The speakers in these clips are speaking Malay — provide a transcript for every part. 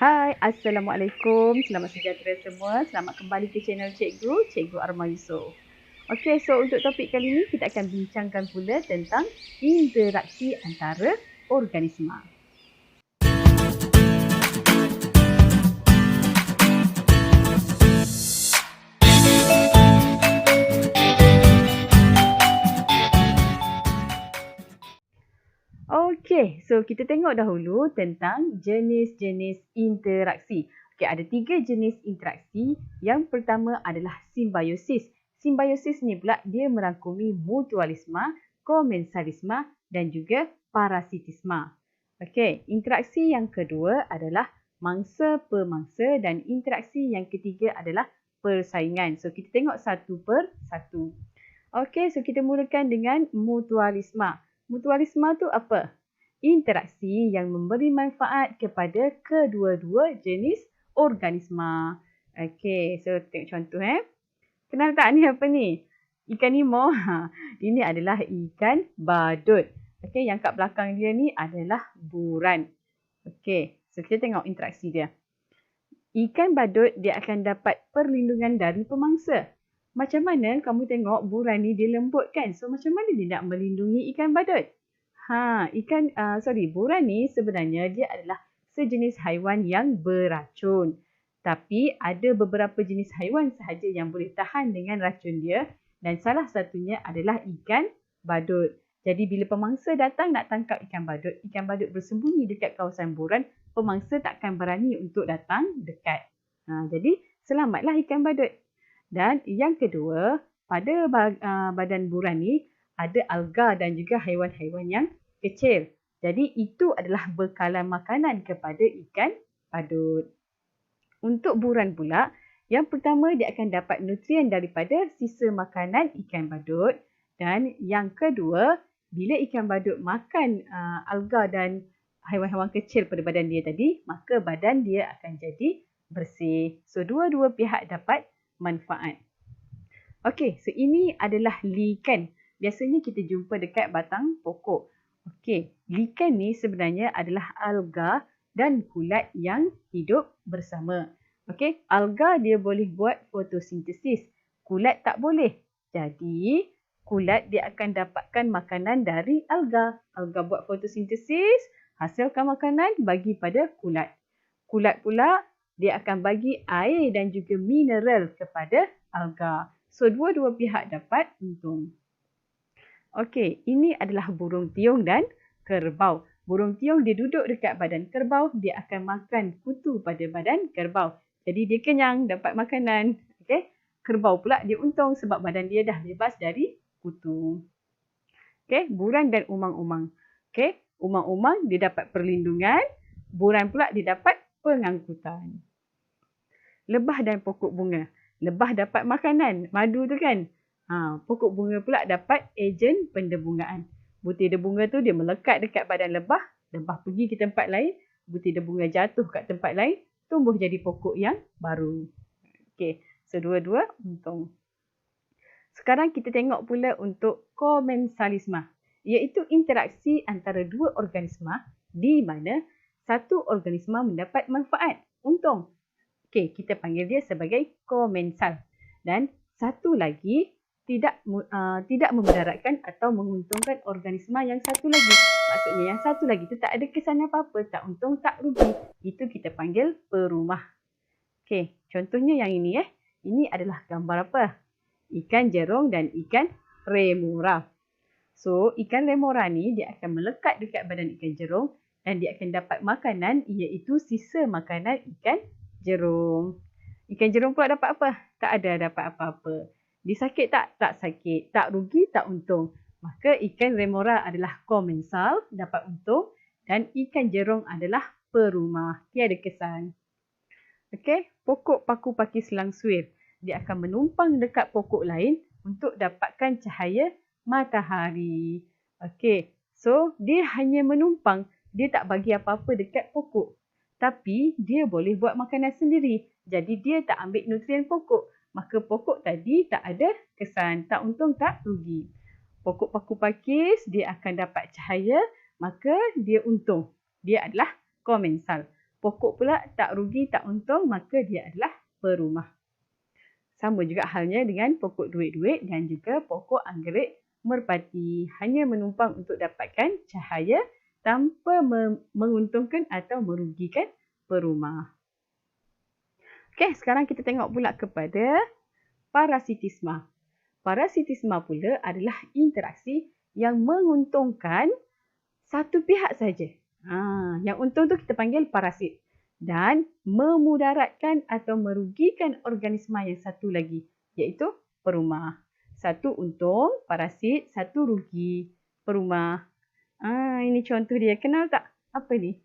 Hai, Assalamualaikum. Selamat sejahtera semua. Selamat kembali ke channel Cikgu Arma Yusof. Okey, so untuk topik kali ini kita akan bincangkan pula tentang interaksi antara organisma. Okey, so kita tengok dahulu tentang jenis-jenis interaksi. Okey, ada 3 jenis interaksi. Yang pertama adalah simbiosis. Simbiosis ni pula dia merangkumi mutualisme, komensalisme dan juga parasitisme. Okey, interaksi yang kedua adalah mangsa pemangsa dan interaksi yang ketiga adalah persaingan. So kita tengok satu per satu. Okey, so kita mulakan dengan mutualisme. Mutualisme tu apa? Interaksi yang memberi manfaat kepada kedua-dua jenis organisma. Okey, so tengok contoh Kenal tak ni apa ni? Ikan Nemo. Ini adalah ikan badut. Okey, yang kat belakang dia ni adalah buran. Okey, so kita tengok interaksi dia. Ikan badut dia akan dapat perlindungan dari pemangsa. Macam mana kamu tengok buran ni dia lembut kan? So macam mana dia nak melindungi ikan badut? Buran ni sebenarnya dia adalah sejenis haiwan yang beracun. Tapi ada beberapa jenis haiwan sahaja yang boleh tahan dengan racun dia dan salah satunya adalah ikan badut. Jadi bila pemangsa datang nak tangkap ikan badut bersembunyi dekat kawasan buran, pemangsa takkan berani untuk datang dekat. Jadi selamatlah ikan badut. Dan yang kedua, pada badan buran ni ada alga dan juga haiwan-haiwan yang kecil. Jadi itu adalah bekalan makanan kepada ikan badut. Untuk buran pula, yang pertama dia akan dapat nutrien daripada sisa makanan ikan badut. Dan yang kedua, bila ikan badut makan alga dan haiwan-haiwan kecil pada badan dia tadi, maka badan dia akan jadi bersih. So dua-dua pihak dapat manfaat. Okey, so ini adalah liken. Biasanya kita jumpa dekat batang pokok. Okey, liken ni sebenarnya adalah alga dan kulat yang hidup bersama. Okey, alga dia boleh buat fotosintesis. Kulat tak boleh. Jadi, kulat dia akan dapatkan makanan dari alga. Alga buat fotosintesis, hasilkan makanan bagi pada kulat. Kulat pula dia akan bagi air dan juga mineral kepada alga. So, dua-dua pihak dapat untung. Okey, ini adalah burung tiung dan kerbau. Burung tiung dia duduk dekat badan kerbau, dia akan makan kutu pada badan kerbau. Jadi dia kenyang, dapat makanan. Okey, kerbau pula dia untung sebab badan dia dah bebas dari kutu. Okey, buran dan umang-umang. Okey, umang-umang dia dapat perlindungan, buran pula dia dapat pengangkutan. Lebah dan pokok bunga. Lebah dapat makanan, madu tu kan. Pokok bunga pula dapat ejen pendebungaan. Butir bunga tu dia melekat dekat badan lebah. Lebah pergi ke tempat lain, butir bunga jatuh kat tempat lain, tumbuh jadi pokok yang baru. Okey, so dua-dua untung. Sekarang kita tengok pula untuk komensalisme, iaitu interaksi antara dua organisma di mana satu organisma mendapat manfaat, untung. Okey, kita panggil dia sebagai komensal. Dan satu lagi tidak memudaratkan atau menguntungkan organisma yang satu lagi. Maksudnya yang satu lagi tu tak ada kesan apa-apa, tak untung, tak rugi. Itu kita panggil perumah. Okey, contohnya yang ini Ini adalah gambar apa? Ikan jerung dan ikan remora. So, ikan remora ni dia akan melekat dekat badan ikan jerung dan dia akan dapat makanan iaitu sisa makanan ikan jerung. Ikan jerung pula dapat apa? Tak ada dapat apa-apa. Dia sakit tak? Tak sakit. Tak rugi? Tak untung. Maka ikan remora adalah komensal, dapat untung. Dan ikan jerung adalah perumah, tiada kesan. Okey, pokok paku pakis langsuir. Dia akan menumpang dekat pokok lain untuk dapatkan cahaya matahari. Okey, so dia hanya menumpang. Dia tak bagi apa-apa dekat pokok. Tapi dia boleh buat makanan sendiri. Jadi dia tak ambil nutrien pokok. Maka pokok tadi tak ada kesan. Tak untung, tak rugi. Pokok paku pakis dia akan dapat cahaya. Maka dia untung. Dia adalah komensal. pokok pula tak rugi, tak untung, maka dia adalah perumah. Sama juga halnya dengan pokok duit-duit dan juga pokok anggerik merpati. Hanya menumpang untuk dapatkan cahaya tanpa menguntungkan atau merugikan perumah. Okey, sekarang kita tengok pula kepada parasitisma. Parasitisma pula adalah interaksi yang menguntungkan satu pihak saja. Yang untung tu kita panggil parasit. Dan memudaratkan atau merugikan organisma yang satu lagi, iaitu perumah. Satu untung, parasit, satu rugi, perumah. Ini contoh dia. Kenal tak? Apa ni?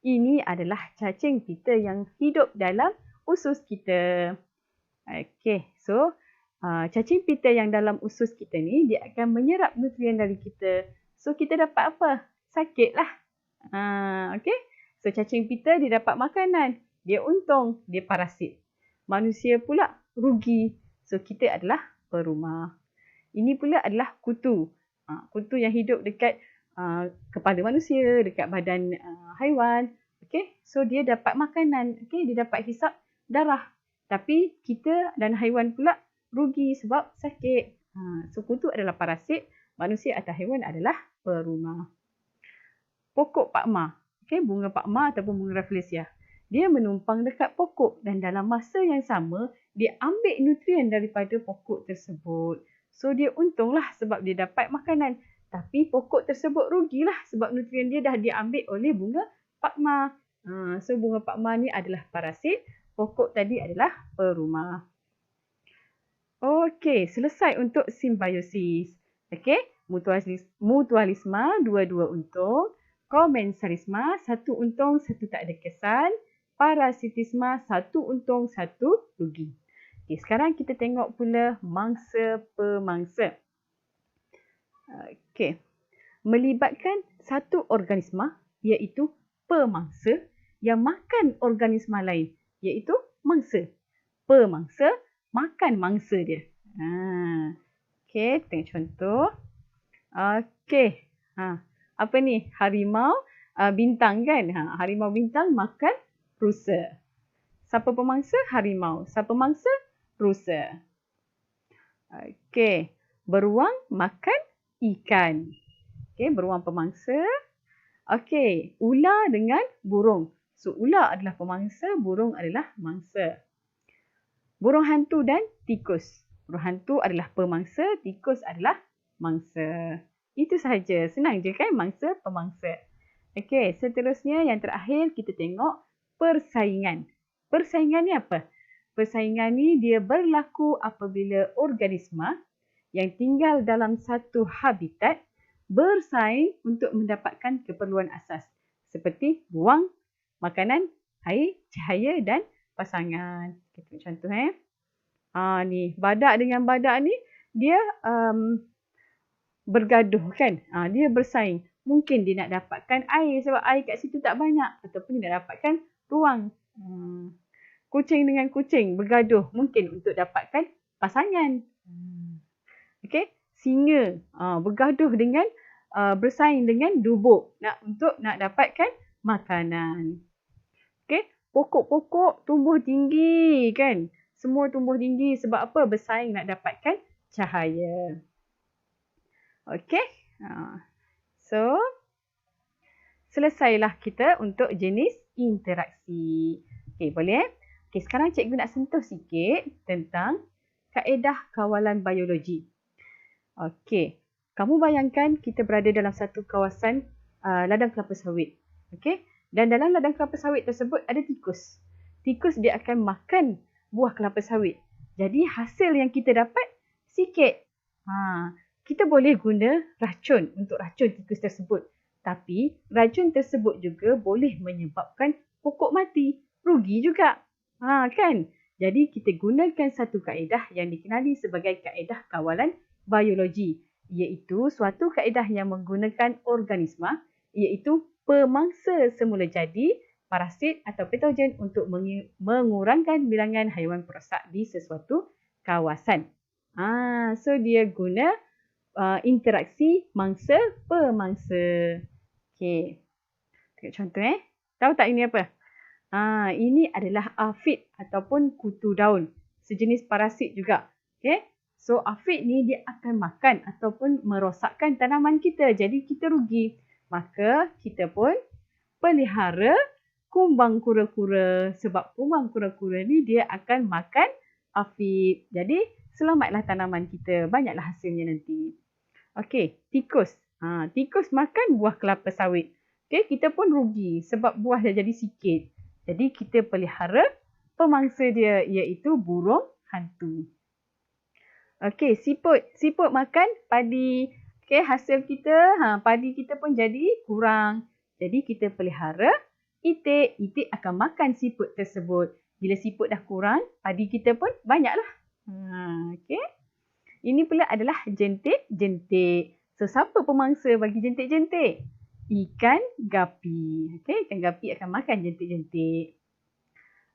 Ini adalah cacing pita yang hidup dalam usus kita. Okey, so cacing pita yang dalam usus kita ni, dia akan menyerap nutrien dari kita. So, kita dapat apa? Sakit lah. Okey. So, cacing pita dia dapat makanan. Dia untung. Dia parasit. Manusia pula rugi. So, kita adalah perumah. Ini pula adalah kutu. Kutu yang hidup dekat kepala manusia, dekat badan haiwan. Okey. So, dia dapat makanan. Okey. Dia dapat hisap darah. Tapi kita dan haiwan pula rugi sebab sakit. So, kutu adalah parasit. Manusia atau haiwan adalah perumah. Pokok pakma. Okay, bunga pakma ataupun bunga rafflesia. Dia menumpang dekat pokok dan dalam masa yang sama, dia ambil nutrien daripada pokok tersebut. So, dia untunglah sebab dia dapat makanan. Tapi pokok tersebut rugilah sebab nutrien dia dah diambil oleh bunga pakma. So, bunga pakma ni adalah parasit. Pokok tadi adalah perumah. Okey, selesai untuk simbiosis. Okey, mutualisme, dua-dua untung. Komensalisme, satu untung, satu tak ada kesan. Parasitisme, satu untung, satu rugi. Okay, sekarang kita tengok pula mangsa pemangsa. Okay. Melibatkan satu organisma, iaitu pemangsa, yang makan organisma lain, iaitu mangsa. Pemangsa makan mangsa dia. Okay, tengok contoh. Okay. Apa ni? Harimau bintang kan? Harimau bintang makan rusa. Siapa pemangsa? Harimau. Siapa mangsa? Rusa. Okey. Beruang makan ikan. Okey, beruang pemangsa. Okey, ular dengan burung. So, ular adalah pemangsa, burung adalah mangsa. Burung hantu dan tikus. Burung hantu adalah pemangsa, tikus adalah mangsa. Itu sahaja. Senang je kan mangsa pemangsa. Okey, seterusnya yang terakhir kita tengok persaingan. Persaingan ni apa? Persaingan ni dia berlaku apabila organisma yang tinggal dalam satu habitat bersaing untuk mendapatkan keperluan asas seperti ruang, makanan, air, cahaya dan pasangan. Kita tengok contoh ni, badak dengan badak ni dia bergaduh kan. Dia bersaing. Mungkin dia nak dapatkan air sebab air kat situ tak banyak. Ataupun dia nak dapatkan ruang. Kucing dengan kucing bergaduh. Mungkin untuk dapatkan pasangan. Okay. Singa bergaduh dengan bersaing dengan dubuk. Untuk nak dapatkan makanan. Okay. Pokok-pokok tumbuh tinggi kan. Semua tumbuh tinggi sebab apa? Bersaing nak dapatkan cahaya. Okey. So, selesailah kita untuk jenis interaksi. Okey, boleh? Okey, sekarang cikgu nak sentuh sikit tentang kaedah kawalan biologi. Okey, kamu bayangkan kita berada dalam satu kawasan ladang kelapa sawit. Okey, dan dalam ladang kelapa sawit tersebut ada tikus. Tikus dia akan makan buah kelapa sawit. Jadi, hasil yang kita dapat sikit. Kita boleh guna racun untuk racun tikus tersebut. Tapi racun tersebut juga boleh menyebabkan pokok mati. Rugi juga. Kan? Jadi kita gunakan satu kaedah yang dikenali sebagai kaedah kawalan biologi. Iaitu suatu kaedah yang menggunakan organisma. Iaitu pemangsa semula jadi, parasit atau patogen untuk mengurangkan bilangan haiwan perosak di sesuatu kawasan. So dia guna interaksi mangsa pemangsa. Okey. Tengok contoh Tahu tak ini apa? Ini adalah afid ataupun kutu daun. Sejenis parasit juga. Okay? So afid ni dia akan makan ataupun merosakkan tanaman kita. Jadi kita rugi. Maka kita pun pelihara kumbang kura-kura. Sebab kumbang kura-kura ni dia akan makan afid. Jadi selamatlah tanaman kita. Banyaklah hasilnya nanti. Okey, tikus. Tikus makan buah kelapa sawit. Okey, kita pun rugi sebab buah dah jadi sikit. Jadi kita pelihara pemangsa dia iaitu burung hantu. Okey, siput. Siput makan padi. Okey, hasil kita, padi kita pun jadi kurang. Jadi kita pelihara itik. Itik akan makan siput tersebut. Bila siput dah kurang, padi kita pun banyaklah. Okey. Ini pula adalah jentik-jentik. So, siapa pemangsa bagi jentik-jentik? Ikan gapi. Okey, ikan gapi akan makan jentik-jentik.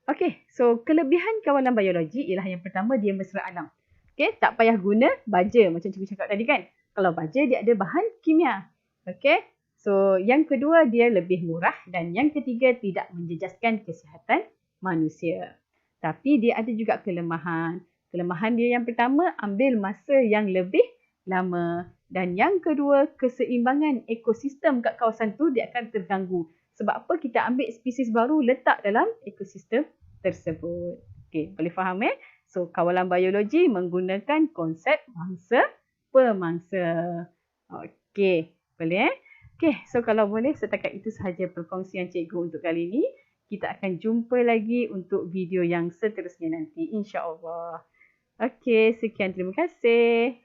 Okey, so kelebihan kawalan biologi ialah yang pertama dia mesra alam. Okey, tak payah guna baja macam cikgu cakap tadi kan. Kalau baja dia ada bahan kimia. Okey, so yang kedua dia lebih murah dan yang ketiga tidak menjejaskan kesihatan manusia. Tapi dia ada juga kelemahan. Kelemahan dia yang pertama ambil masa yang lebih lama. Dan yang kedua keseimbangan ekosistem kat kawasan tu dia akan terganggu. Sebab apa? Kita ambil spesies baru letak dalam ekosistem tersebut. Okey, boleh faham So, kawalan biologi menggunakan konsep mangsa-pemangsa. Okey, boleh Okey, so kalau boleh setakat itu sahaja perkongsian cikgu untuk kali ini. Kita akan jumpa lagi untuk video yang seterusnya nanti, insya-Allah. Okey, sekian, terima kasih.